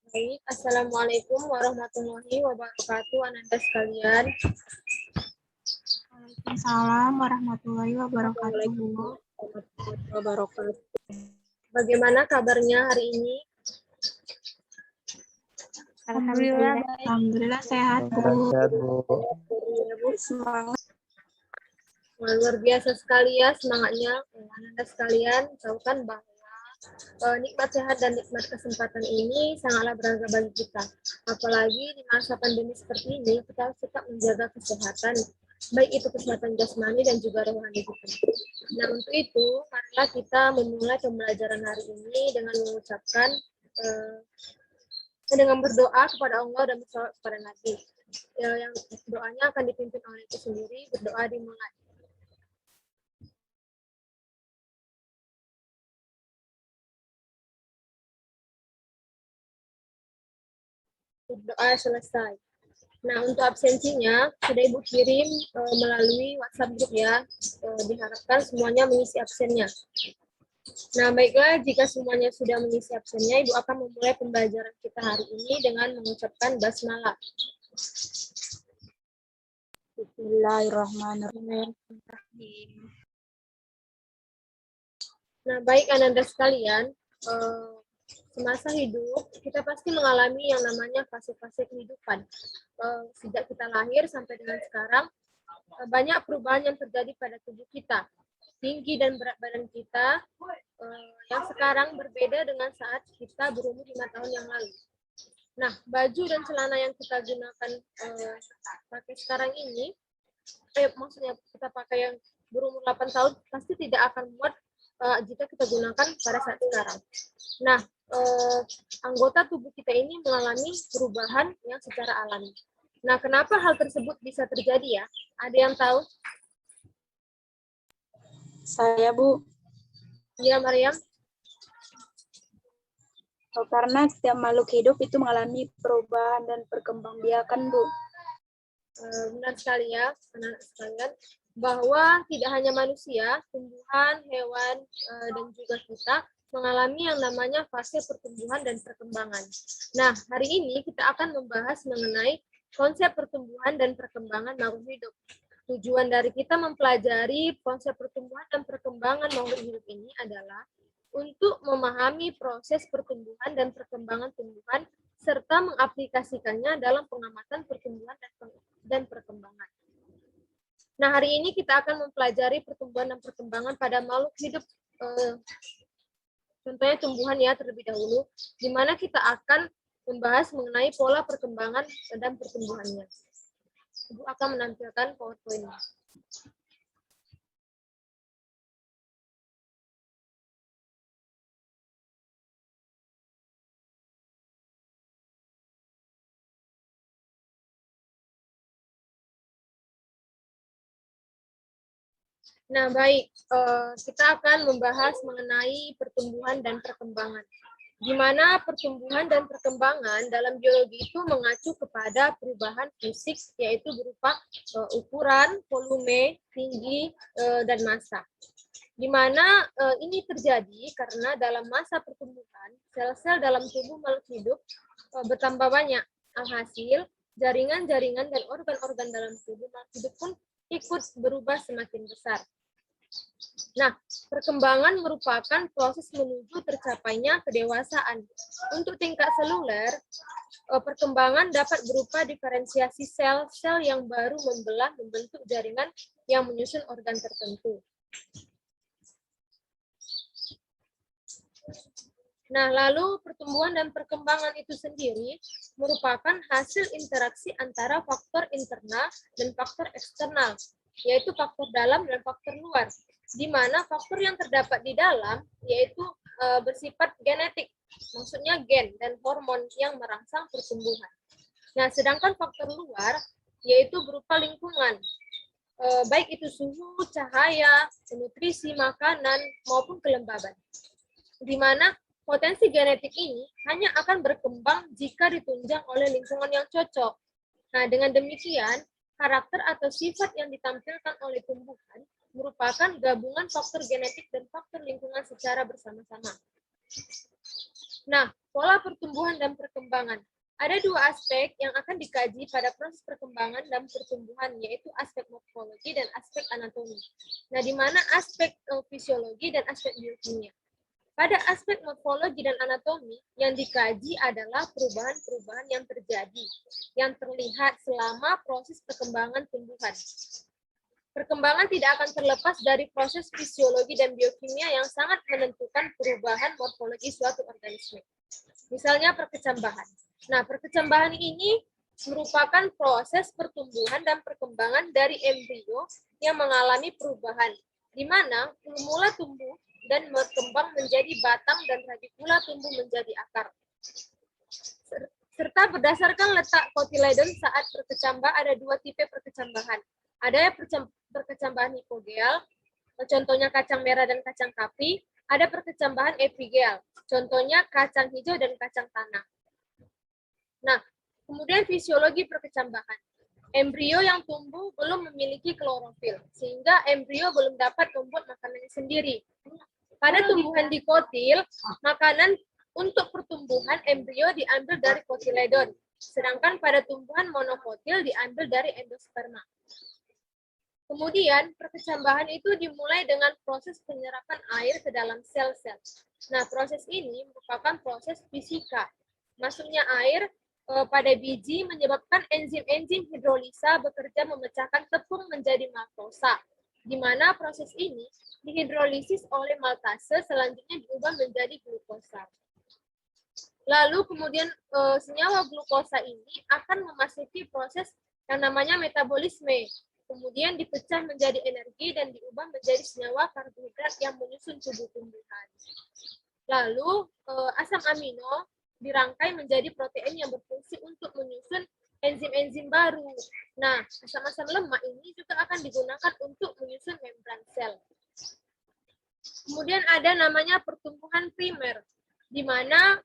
Baik, Assalamualaikum warahmatullahi wabarakatuh, Ananda sekalian. Waalaikumsalam warahmatullahi wabarakatuh. Bagaimana kabarnya hari ini? Alhamdulillah sehat, Bu. Semangat. Luar biasa sekali ya semangatnya, Ananda sekalian. Tahu kan bahwa nikmat sehat dan nikmat kesempatan ini sangatlah berharga bagi kita. Apalagi di masa pandemi seperti ini, kita harus tetap menjaga kesehatan, baik itu kesehatan jasmani dan juga rohani kita. Nah, untuk itu, marilah kita memulai pembelajaran hari ini dengan mengucapkan, dengan berdoa kepada Allah dan bersalawat kepada Nabi. Yang doanya akan dipimpin oleh itu sendiri, berdoa dimulai. Berdoa selesai. Nah, untuk absensinya sudah Ibu kirim melalui WhatsApp group ya. Diharapkan semuanya mengisi absennya. Nah, baiklah, jika semuanya sudah mengisi absennya, Ibu akan memulai pembelajaran kita hari ini dengan mengucapkan basmalah. Bismillahirrahmanirrahim. Nah, baik Ananda sekalian, semasa hidup kita pasti mengalami yang namanya fase-fase kehidupan. Sejak kita lahir sampai dengan sekarang, banyak perubahan yang terjadi pada tubuh kita. Tinggi dan berat badan kita yang sekarang berbeda dengan saat kita berumur 5 tahun yang lalu. Nah, baju dan celana yang kita gunakan pakai sekarang ini, maksudnya kita pakai yang berumur 8 tahun, pasti tidak akan muat jika kita gunakan pada saat sekarang. Nah, anggota tubuh kita ini mengalami perubahan yang secara alami. Nah, kenapa hal tersebut bisa terjadi ya? Ada yang tahu? Saya, Bu. Iya, Maryam. Karena setiap makhluk hidup itu mengalami perubahan dan perkembangbiakan, Bu. Benar sekali ya, anak-anak sekalian, bahwa tidak hanya manusia, tumbuhan, hewan, dan juga kita mengalami yang namanya fase pertumbuhan dan perkembangan. Nah, hari ini kita akan membahas mengenai konsep pertumbuhan dan perkembangan makhluk hidup. Tujuan dari kita mempelajari konsep pertumbuhan dan perkembangan makhluk hidup ini adalah untuk memahami proses pertumbuhan dan perkembangan tumbuhan serta mengaplikasikannya dalam pengamatan pertumbuhan dan perkembangan. Nah, hari ini kita akan mempelajari pertumbuhan dan perkembangan pada makhluk hidup, contohnya tumbuhan ya terlebih dahulu, di mana kita akan membahas mengenai pola perkembangan dan pertumbuhannya. Ibu akan menampilkan PowerPoint-nya. Nah, baik, kita akan membahas mengenai pertumbuhan dan perkembangan. Di mana pertumbuhan dan perkembangan dalam biologi itu mengacu kepada perubahan fisik, yaitu berupa ukuran, volume, tinggi, dan massa. Di mana ini terjadi karena dalam masa pertumbuhan, sel-sel dalam tubuh makhluk hidup bertambah banyak. Alhasil, jaringan-jaringan dan organ-organ dalam tubuh makhluk hidup pun ikut berubah semakin besar. Nah, perkembangan merupakan proses menuju tercapainya kedewasaan. Untuk tingkat seluler, perkembangan dapat berupa diferensiasi sel-sel yang baru membelah membentuk jaringan yang menyusun organ tertentu. Nah, lalu pertumbuhan dan perkembangan itu sendiri merupakan hasil interaksi antara faktor internal dan faktor eksternal, yaitu faktor dalam dan faktor luar, di mana faktor yang terdapat di dalam yaitu bersifat genetik, maksudnya gen dan hormon yang merangsang pertumbuhan. Nah, sedangkan faktor luar yaitu berupa lingkungan, baik itu suhu, cahaya, nutrisi, makanan, maupun kelembaban, di mana potensi genetik ini hanya akan berkembang jika ditunjang oleh lingkungan yang cocok. Nah, dengan demikian, karakter atau sifat yang ditampilkan oleh tumbuhan merupakan gabungan faktor genetik dan faktor lingkungan secara bersama-sama. Nah, pola pertumbuhan dan perkembangan. Ada dua aspek yang akan dikaji pada proses perkembangan dan pertumbuhan, yaitu aspek morfologi dan aspek anatomi. Nah, di mana aspek fisiologi dan aspek biokimia. Pada aspek morfologi dan anatomi, yang dikaji adalah perubahan-perubahan yang terjadi, yang terlihat selama proses perkembangan tumbuhan. Perkembangan tidak akan terlepas dari proses fisiologi dan biokimia yang sangat menentukan perubahan morfologi suatu organisme. Misalnya perkecambahan. Nah, perkecambahan ini merupakan proses pertumbuhan dan perkembangan dari embrio yang mengalami perubahan, di mana mula tumbuh dan berkembang menjadi batang dan radikula tumbuh menjadi akar. Serta berdasarkan letak kotiledon saat perkecambah ada dua tipe perkecambahan. Ada perkecambahan hipogeal, contohnya kacang merah dan kacang kapi. Ada perkecambahan epigeal, contohnya kacang hijau dan kacang tanah. Nah, kemudian fisiologi perkecambahan. Embrio yang tumbuh belum memiliki klorofil, sehingga embrio belum dapat membuat makanannya sendiri. Pada tumbuhan dikotil, makanan untuk pertumbuhan embrio diambil dari kotiledon, sedangkan pada tumbuhan monokotil diambil dari endosperma. Kemudian, perkecambahan itu dimulai dengan proses penyerapan air ke dalam sel-sel. Nah, proses ini merupakan proses fisika. Masuknya air pada biji menyebabkan enzim-enzim hidrolisa bekerja memecahkan tepung menjadi maltosa, di mana proses ini dihidrolisis oleh maltase, selanjutnya diubah menjadi glukosa. Lalu kemudian senyawa glukosa ini akan memasuki proses yang namanya metabolisme. Kemudian dipecah menjadi energi dan diubah menjadi senyawa karbohidrat yang menyusun tubuh tumbuhan. Lalu asam amino dirangkai menjadi protein yang berfungsi untuk menyusun enzim-enzim baru. Nah, asam-asam lemak ini juga akan digunakan untuk menyusun membran sel. Kemudian ada namanya pertumbuhan primer, di mana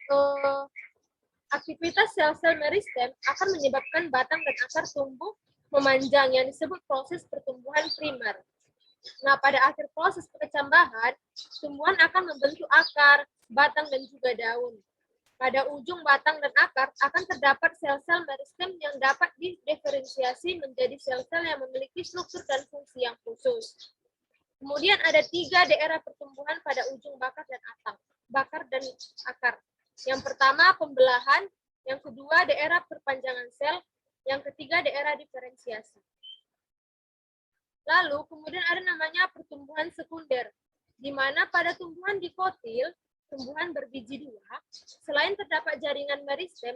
aktivitas sel-sel meristem akan menyebabkan batang dan akar tumbuh memanjang yang disebut proses pertumbuhan primer. Nah, pada akhir proses perkecambahan, tumbuhan akan membentuk akar, batang, dan juga daun. Pada ujung batang dan akar akan terdapat sel-sel meristem yang dapat didiferensiasi menjadi sel-sel yang memiliki struktur dan fungsi yang khusus. Kemudian ada 3 daerah pertumbuhan pada ujung bakar dan akar. Yang pertama pembelahan, yang kedua daerah perpanjangan sel, yang ketiga daerah diferensiasi. Lalu kemudian ada namanya pertumbuhan sekunder, di mana pada tumbuhan dikotil, tumbuhan berbiji 2, selain terdapat jaringan meristem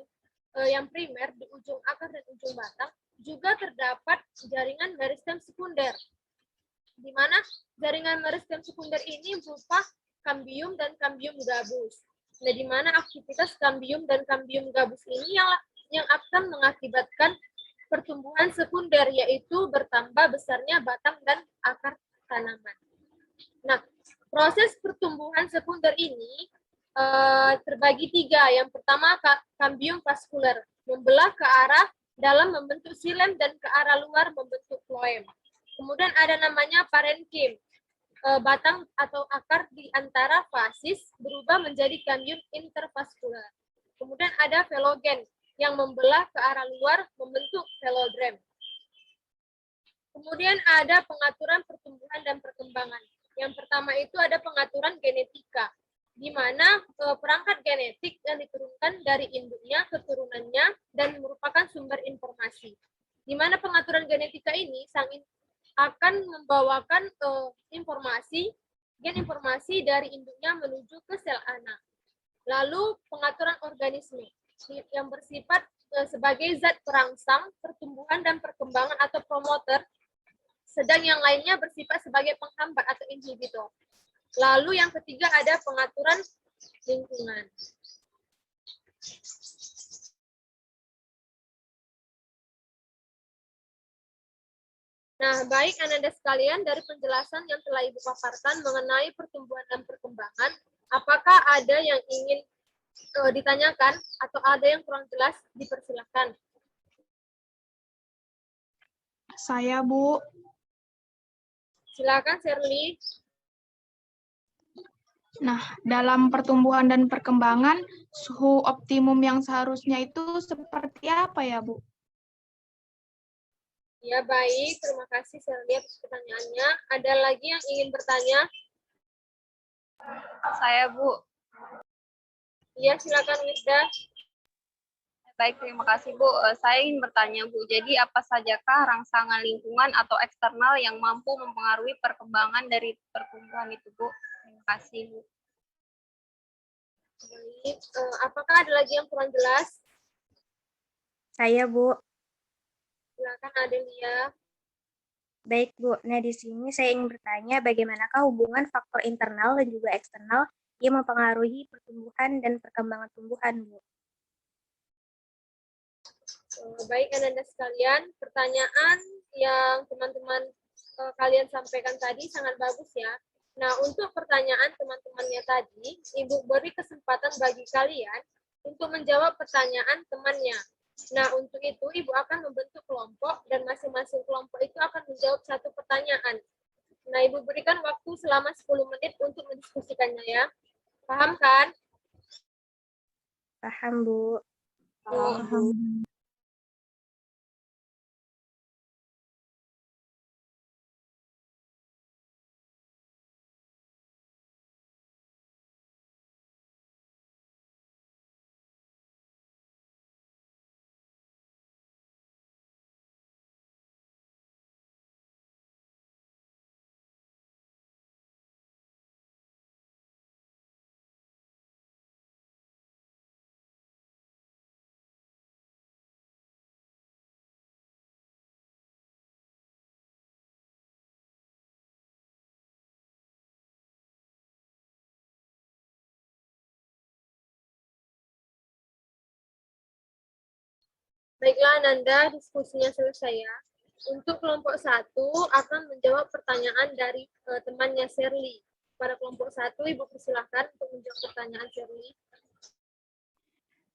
yang primer di ujung akar dan ujung batang, juga terdapat jaringan meristem sekunder, di mana jaringan meristem sekunder ini berupa kambium dan kambium gabus. Nah, di mana aktivitas kambium dan kambium gabus ini yang akan mengakibatkan pertumbuhan sekunder, yaitu bertambah besarnya batang dan akar tanaman. Nah, proses pertumbuhan sekunder ini terbagi 3. Yang pertama, kambium vaskuler, membelah ke arah dalam membentuk xilem dan ke arah luar membentuk floem. Kemudian ada namanya parenkim, batang atau akar di antara fasis berubah menjadi kambium intervaskuler. Kemudian ada velogen, yang membelah ke arah luar membentuk velodrem. Kemudian ada pengaturan pertumbuhan dan perkembangan. Yang pertama itu ada pengaturan genetika, di mana perangkat genetik yang diturunkan dari induknya ke turunannya dan merupakan sumber informasi. Di mana pengaturan genetika ini akan membawakan gen informasi dari induknya menuju ke sel anak. Lalu pengaturan organisme yang bersifat sebagai zat perangsang pertumbuhan dan perkembangan atau promoter, sedang yang lainnya bersifat sebagai penghambat atau inhibitor. Lalu yang ketiga ada pengaturan lingkungan. Nah, baik Ananda sekalian, dari penjelasan yang telah Ibu paparkan mengenai pertumbuhan dan perkembangan, apakah ada yang ingin ditanyakan atau ada yang kurang jelas? Dipersilakan. Saya, Bu. Silakan, Shirley. Nah, dalam pertumbuhan dan perkembangan, suhu optimum yang seharusnya itu seperti apa ya, Bu? Ya, baik. Terima kasih saya lihat pertanyaannya. Ada lagi yang ingin bertanya? Saya, Bu. Iya, silakan Wirda. Baik, terima kasih, Bu. Saya ingin bertanya, Bu. Jadi, apa sajakah rangsangan lingkungan atau eksternal yang mampu mempengaruhi perkembangan dari pertumbuhan itu, Bu? Terima kasih, Bu. Baik. Apakah ada lagi yang kurang jelas? Saya, Bu. Silakan Adelia. Baik, Bu. Nah, di sini saya ingin bertanya bagaimanakah hubungan faktor internal dan juga eksternal yang mempengaruhi pertumbuhan dan perkembangan tumbuhan, Bu? Baik, Ananda sekalian, pertanyaan yang teman-teman kalian sampaikan tadi sangat bagus ya. Nah, untuk pertanyaan teman-temannya tadi, Ibu beri kesempatan bagi kalian untuk menjawab pertanyaan temannya. Nah, untuk itu Ibu akan membentuk kelompok dan masing-masing kelompok itu akan menjawab satu pertanyaan. Nah, Ibu berikan waktu selama 10 menit untuk mendiskusikannya ya. Paham kan? Paham, Bu. Paham. Baiklah, Nanda, diskusinya selesai ya. Untuk kelompok 1 akan menjawab pertanyaan dari temannya Shirley. Pada kelompok 1, Ibu persilahkan untuk menjawab pertanyaan Shirley.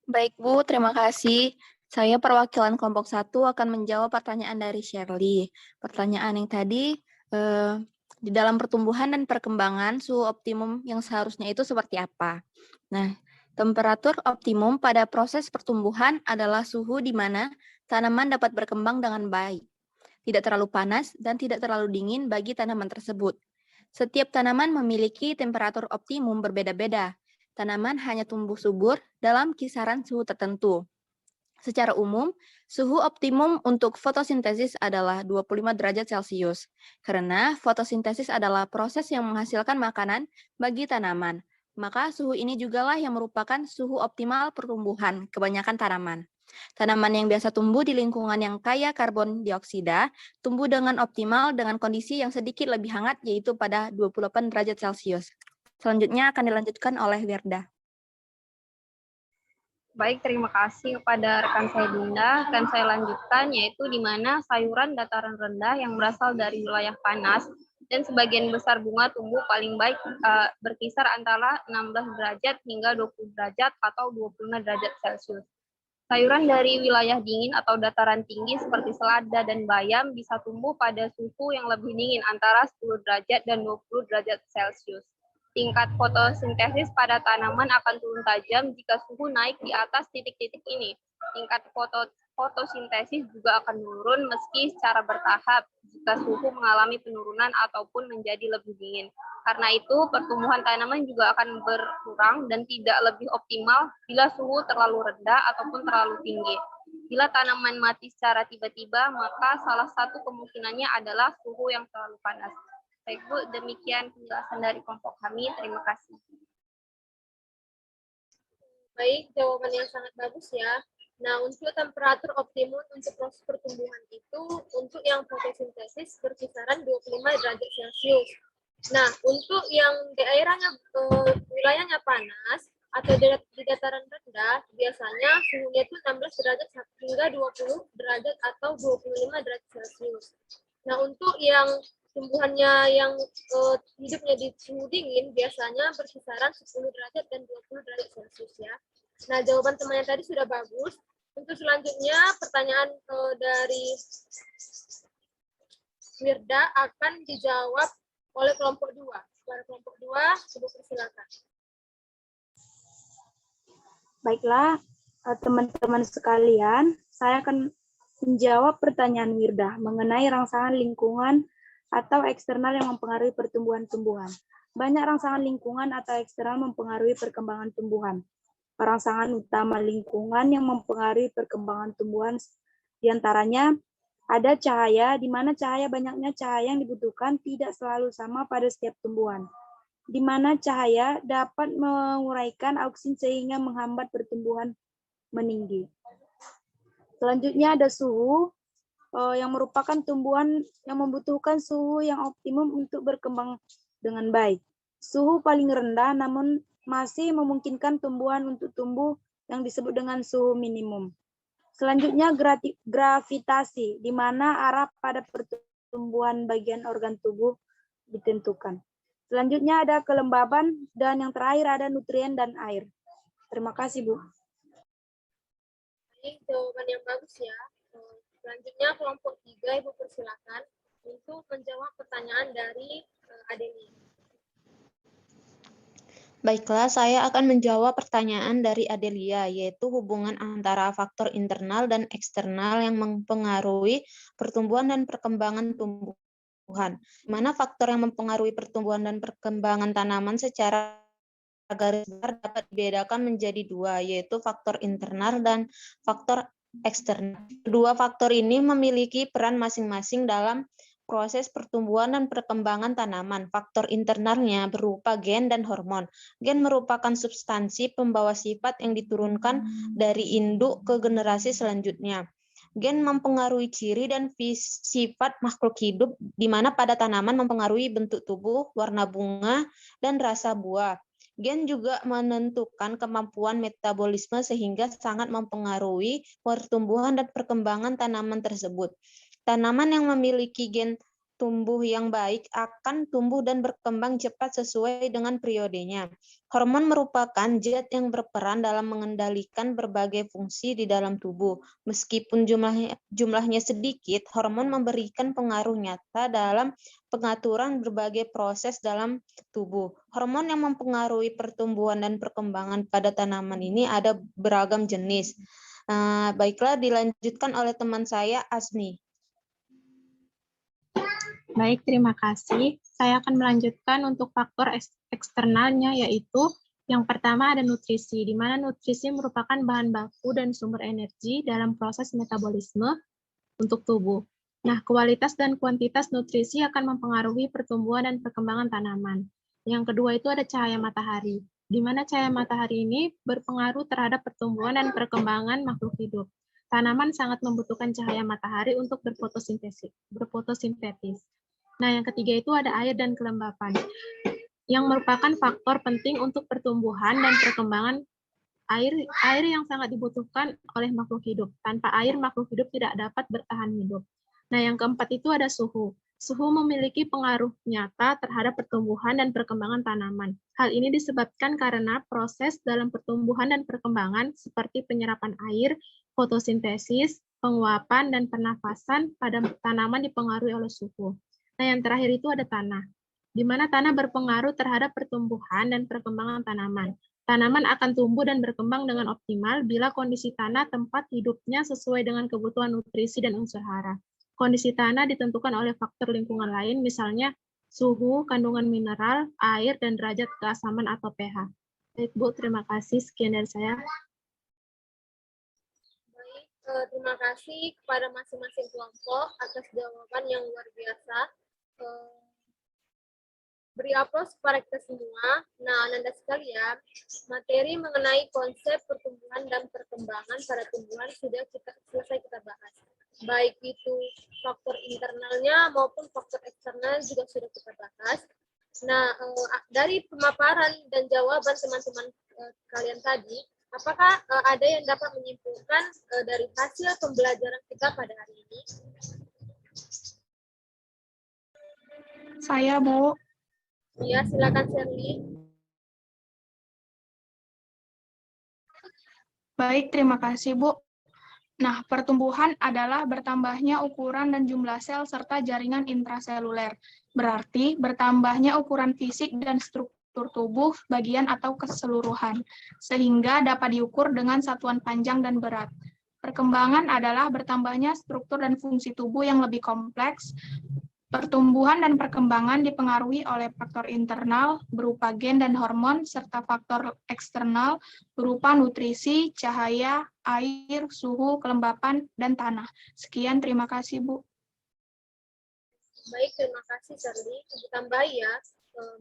Baik, Bu. Terima kasih. Saya perwakilan kelompok 1 akan menjawab pertanyaan dari Shirley. Pertanyaan yang tadi, di dalam pertumbuhan dan perkembangan, suhu optimum yang seharusnya itu seperti apa? Nah, temperatur optimum pada proses pertumbuhan adalah suhu di mana tanaman dapat berkembang dengan baik, tidak terlalu panas dan tidak terlalu dingin bagi tanaman tersebut. Setiap tanaman memiliki temperatur optimum berbeda-beda. Tanaman hanya tumbuh subur dalam kisaran suhu tertentu. Secara umum, suhu optimum untuk fotosintesis adalah 25 derajat Celcius, karena fotosintesis adalah proses yang menghasilkan makanan bagi tanaman. Maka suhu ini jugalah yang merupakan suhu optimal pertumbuhan kebanyakan tanaman. Tanaman yang biasa tumbuh di lingkungan yang kaya karbon dioksida tumbuh dengan optimal dengan kondisi yang sedikit lebih hangat, yaitu pada 28 derajat Celcius. Selanjutnya akan dilanjutkan oleh Wirda. Baik, terima kasih kepada rekan saya Dinda. Akan saya lanjutkan, yaitu di mana sayuran dataran rendah yang berasal dari wilayah panas dan sebagian besar bunga tumbuh paling baik berkisar antara 16 derajat hingga 20 derajat atau 25 derajat Celcius. Sayuran dari wilayah dingin atau dataran tinggi seperti selada dan bayam bisa tumbuh pada suhu yang lebih dingin antara 10 derajat dan 20 derajat Celcius. Tingkat fotosintesis pada tanaman akan turun tajam jika suhu naik di atas titik-titik ini. Tingkat fotosintesis juga akan menurun meski secara bertahap jika suhu mengalami penurunan ataupun menjadi lebih dingin. Karena itu, pertumbuhan tanaman juga akan berkurang dan tidak lebih optimal bila suhu terlalu rendah ataupun terlalu tinggi. Bila tanaman mati secara tiba-tiba, maka salah satu kemungkinannya adalah suhu yang terlalu panas. Baik, Bu, demikian penjelasan dari kelompok kami. Terima kasih. Baik, jawaban yang sangat bagus ya. Nah, untuk temperatur optimum untuk proses pertumbuhan itu, untuk yang fotosintesis berkisaran 25 derajat Celcius. Nah, untuk yang daerahnya wilayahnya panas atau di dataran rendah, biasanya suhunya itu 16 derajat hingga 20 derajat atau 25 derajat Celcius. Nah, untuk yang tumbuhannya yang hidupnya di suhu dingin biasanya berkisaran 10 derajat dan 20 derajat Celcius ya. Nah, jawaban temannya tadi sudah bagus. Untuk selanjutnya pertanyaan dari Wirda akan dijawab oleh kelompok 2. Kepada kelompok 2, Ibu persilakan. Baiklah, teman-teman sekalian, saya akan menjawab pertanyaan Wirdah mengenai rangsangan lingkungan atau eksternal yang mempengaruhi pertumbuhan tumbuhan. Banyak rangsangan lingkungan atau eksternal mempengaruhi perkembangan tumbuhan. Rangsangan utama lingkungan yang mempengaruhi perkembangan tumbuhan diantaranya ada cahaya, di mana banyaknya cahaya yang dibutuhkan tidak selalu sama pada setiap tumbuhan, di mana cahaya dapat menguraikan oksin sehingga menghambat pertumbuhan meninggi. Selanjutnya ada suhu, yang merupakan tumbuhan yang membutuhkan suhu yang optimum untuk berkembang dengan baik. Suhu paling rendah namun masih memungkinkan tumbuhan untuk tumbuh yang disebut dengan suhu minimum. Selanjutnya gravitasi, di mana arah pada pertumbuhan bagian organ tubuh ditentukan. Selanjutnya ada kelembaban, dan yang terakhir ada nutrien dan air. Terima kasih, Bu. Baik, jawaban yang bagus ya. Selanjutnya kelompok 3, Ibu persilakan untuk menjawab pertanyaan dari Adelia. Baiklah, saya akan menjawab pertanyaan dari Adelia, yaitu hubungan antara faktor internal dan eksternal yang mempengaruhi pertumbuhan dan perkembangan tumbuhan. Mana faktor yang mempengaruhi pertumbuhan dan perkembangan tanaman secara garis besar dapat dibedakan menjadi dua, yaitu faktor internal dan faktor eksternal. Kedua faktor ini memiliki peran masing-masing dalam proses pertumbuhan dan perkembangan tanaman. Faktor internalnya berupa gen dan hormon. Gen merupakan substansi pembawa sifat yang diturunkan dari induk ke generasi selanjutnya. Gen mempengaruhi ciri dan sifat makhluk hidup, di mana pada tanaman mempengaruhi bentuk tubuh, warna bunga, dan rasa buah. Gen juga menentukan kemampuan metabolisme sehingga sangat mempengaruhi pertumbuhan dan perkembangan tanaman tersebut. Tanaman yang memiliki gen tumbuh yang baik akan tumbuh dan berkembang cepat sesuai dengan periodenya. Hormon merupakan zat yang berperan dalam mengendalikan berbagai fungsi di dalam tubuh. Meskipun jumlahnya sedikit, hormon memberikan pengaruh nyata dalam pengaturan berbagai proses dalam tubuh. Hormon yang mempengaruhi pertumbuhan dan perkembangan pada tanaman ini ada beragam jenis. Baiklah, dilanjutkan oleh teman saya, Asni. Baik, terima kasih. Saya akan melanjutkan untuk faktor eksternalnya, yaitu yang pertama ada nutrisi, di mana nutrisi merupakan bahan baku dan sumber energi dalam proses metabolisme untuk tubuh. Nah, kualitas dan kuantitas nutrisi akan mempengaruhi pertumbuhan dan perkembangan tanaman. Yang kedua itu ada cahaya matahari, di mana cahaya matahari ini berpengaruh terhadap pertumbuhan dan perkembangan makhluk hidup. Tanaman sangat membutuhkan cahaya matahari untuk berfotosintesis. Nah, yang ketiga itu ada air dan kelembapan, yang merupakan faktor penting untuk pertumbuhan dan perkembangan air yang sangat dibutuhkan oleh makhluk hidup. Tanpa air, makhluk hidup tidak dapat bertahan hidup. Nah, yang keempat itu ada suhu. Suhu memiliki pengaruh nyata terhadap pertumbuhan dan perkembangan tanaman. Hal ini disebabkan karena proses dalam pertumbuhan dan perkembangan seperti penyerapan air, fotosintesis, penguapan, dan pernafasan pada tanaman dipengaruhi oleh suhu. Nah, yang terakhir itu ada tanah, di mana tanah berpengaruh terhadap pertumbuhan dan perkembangan tanaman. Tanaman akan tumbuh dan berkembang dengan optimal bila kondisi tanah tempat hidupnya sesuai dengan kebutuhan nutrisi dan unsur hara. Kondisi tanah ditentukan oleh faktor lingkungan lain, misalnya suhu, kandungan mineral, air, dan derajat keasaman atau pH. Baik, Bu, terima kasih. Sekian dari saya. Baik, terima kasih kepada masing-masing kelompok atas jawaban yang luar biasa. Beri aplaus kepada kita semua. Nah, Anda sekalian, materi mengenai konsep pertumbuhan dan perkembangan pada tumbuhan sudah selesai kita bahas. Baik itu faktor internalnya maupun faktor eksternal juga sudah kita bahas. Nah, dari pemaparan dan jawaban teman-teman kalian tadi, apakah ada yang dapat menyimpulkan dari hasil pembelajaran kita pada hari ini? Saya, Bu. Ya, silakan Shirley. Baik, terima kasih, Bu. Nah, pertumbuhan adalah bertambahnya ukuran dan jumlah sel serta jaringan intraseluler. Berarti bertambahnya ukuran fisik dan struktur tubuh bagian atau keseluruhan, sehingga dapat diukur dengan satuan panjang dan berat. Perkembangan adalah bertambahnya struktur dan fungsi tubuh yang lebih kompleks. Pertumbuhan dan perkembangan dipengaruhi oleh faktor internal berupa gen dan hormon, serta faktor eksternal berupa nutrisi, cahaya, air, suhu, kelembapan, dan tanah. Sekian, terima kasih, Bu. Baik, terima kasih Charlie. Untuk tambah ya,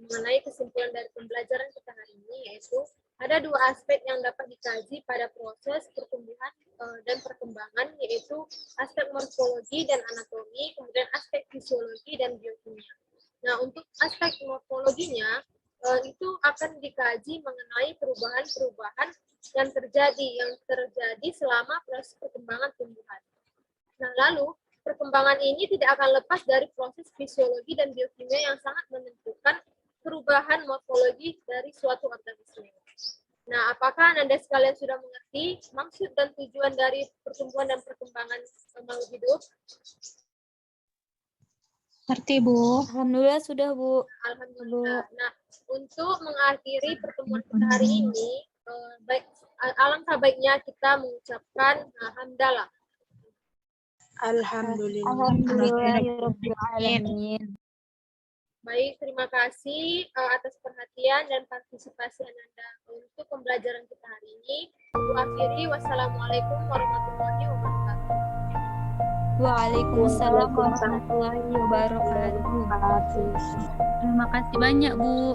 mengenai kesimpulan dari pembelajaran kita hari ini, yaitu ada dua aspek yang dapat dikaji pada proses pertumbuhan dan perkembangan, yaitu aspek morfologi dan anatomi, kemudian aspek fisiologi dan biokimia. Nah, untuk aspek morfologinya, itu akan dikaji mengenai perubahan-perubahan yang terjadi selama proses perkembangan tumbuhan. Nah, lalu perkembangan ini tidak akan lepas dari proses fisiologi dan biokimia yang sangat menentukan perubahan morfologi dari suatu organisme. Nah, apakah Anda sekalian sudah mengerti maksud dan tujuan dari pertumbuhan dan perkembangan makhluk hidup? Ngerti, Bu. Alhamdulillah sudah, Bu. Alhamdulillah. Nah, untuk mengakhiri pertemuan kita hari ini, alangkah baiknya kita mengucapkan hamdalah. Alhamdulillah. Alhamdulillahirrahmanirrahim. Baik, terima kasih atas perhatian dan partisipasi Anda untuk pembelajaran kita hari ini. Aku akhiri, wassalamualaikum warahmatullahi wabarakatuh. Waalaikumsalam warahmatullahi wabarakatuh. Terima kasih banyak, Bu.